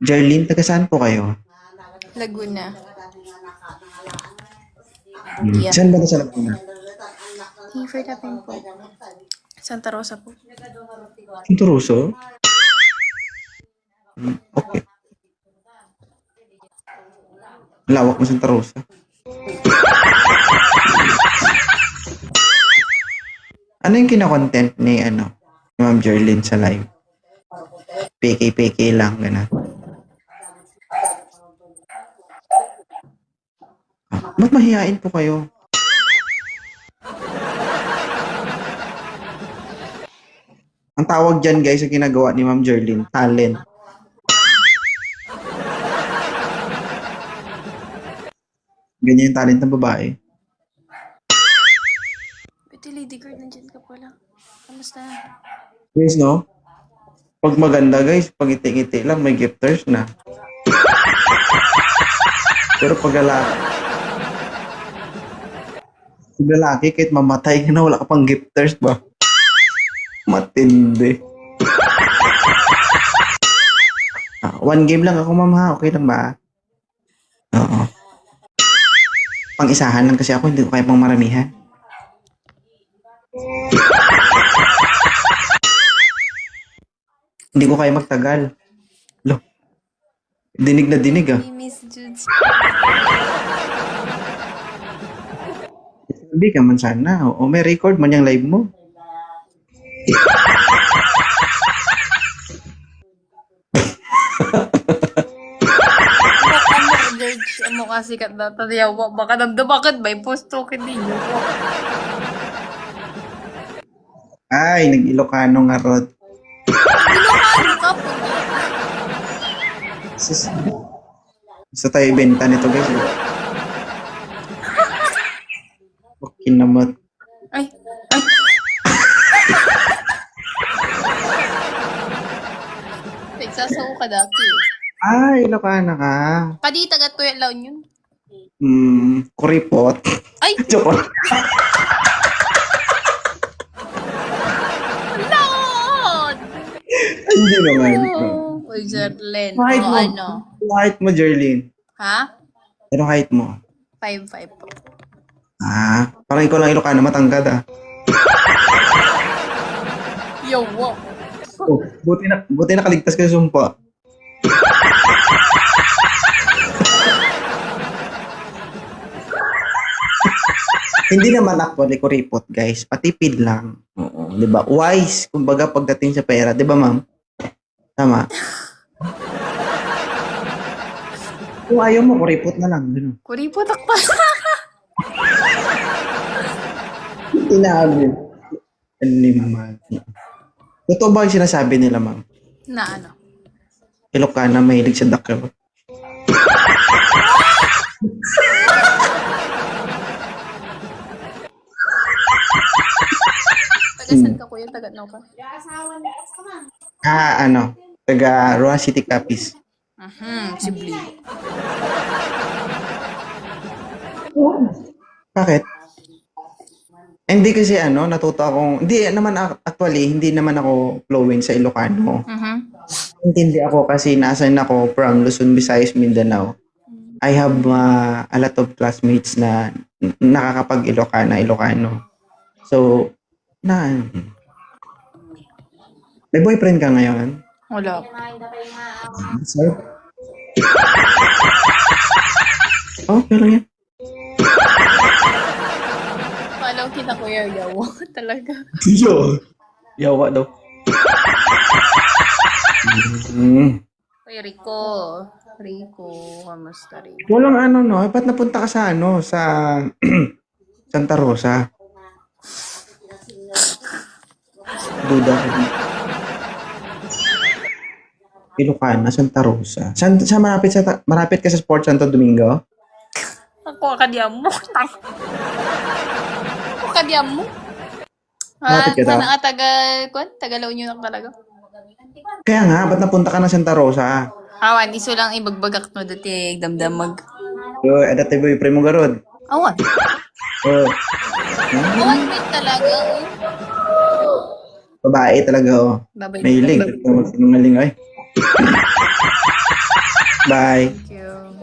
Jarlene, taga saan po kayo? Laguna. Yeah. Saan ba sa Laguna? Favorite natin po. Santa Rosa po. Turuso? Okay. Lawak mo Santa Rosa. Ano yung kina-content ni Ma'am Jarlene sa live? PK lang, gano'n. Ba't mahihain po kayo? Ang tawag dyan guys sa ginagawa ni Ma'am Jarlene, talent. Ganyan yung talent ng babae. Pwede lady girl, nandyan ka pala. Kamusta? Guys, no? Pag maganda guys, pag ngiti-ngiti lang, may gifters na. Pero pag lalaki, kahit mamatay ka na, wala ka pang gifters ba? Matindi. One game lang ako, ma'am ha. Okay lang ba? Oo. Pang-isahan lang kasi ako, hindi ko kaya pang maramihan. Hindi ko kaya magtagal. Lo. Dinig na dinig ah. Miss Judes. Hindi ka man sana. O may record man yung live mo. Mo kasi kat na taliyawa. Baka nagdabakat ba? Post token ninyo po. Ay, nag-Ilocano nga rod. Ilocano ka po. Gusto tayo ibenta nito guys. Okay naman. Ay. Nagsasaw ka dati. Ay, Ilocano ka. Kadi tagat ko yung laon yun. Kuripot. Ay! Joke lang. Lord! Hindi naman. Uy, Jerlyn. Height O mo. ano? Height mo, Jerlyn. Ha? Ano height mo? 5'5" po. Parang ikaw lang Ilocano, matangkad ah. Yo, wow. Oh, buti nakaligtas ka sa sumpa. Hindi naman actually kuripot, guys. Patipid lang. Oo, 'di ba? Wise, kumbaga pagdating sa pera, 'di ba, ma'am? Tama. Kung ayaw mo, kuripot na lang. Ganun. Kuripotak pa. Tinabi. Ano ni mama? Totoo ba yung sinasabi nila, ma'am? Na ano? Ilocana, mahilig sa dakyo. Taga saan ka kuya? Taga no ka? Taga Roa City Capiz. Sibli. Bakit? Hindi kasi natuto akong, hindi naman actually, hindi naman ako fluent sa Ilocano. Intindi ako kasi nasan ako from Luzon, Visayas, Mindanao. I have a lot of classmates na nakakapag-Ilocano. So, may boyfriend ka ngayon? Wala. Sir? Okay lang yan. Follow kita kuya. Yawa talaga. Yawa daw. Kuya Rico. Kamusta Rico? Walang ba't napunta ka sa sa Santa Rosa? Duda ko. Ilocana, Santa Rosa. Sa marapit ka sa Sport Santo Domingo? Ako kadiam mo. Ako kadiam mo. Malapit ka daw? Tagalaw nyo lang talaga. Kaya nga, ba't napunta ka na Santa Rosa? Awan, iso lang ibagbagak mo dati damdamag. Dati boyfriend mo garod. Awan. Oh. Awan, wait talaga. Babae talaga, oh. Babay. Mahilig. Magsinungaling, ay. Bye. Thank you.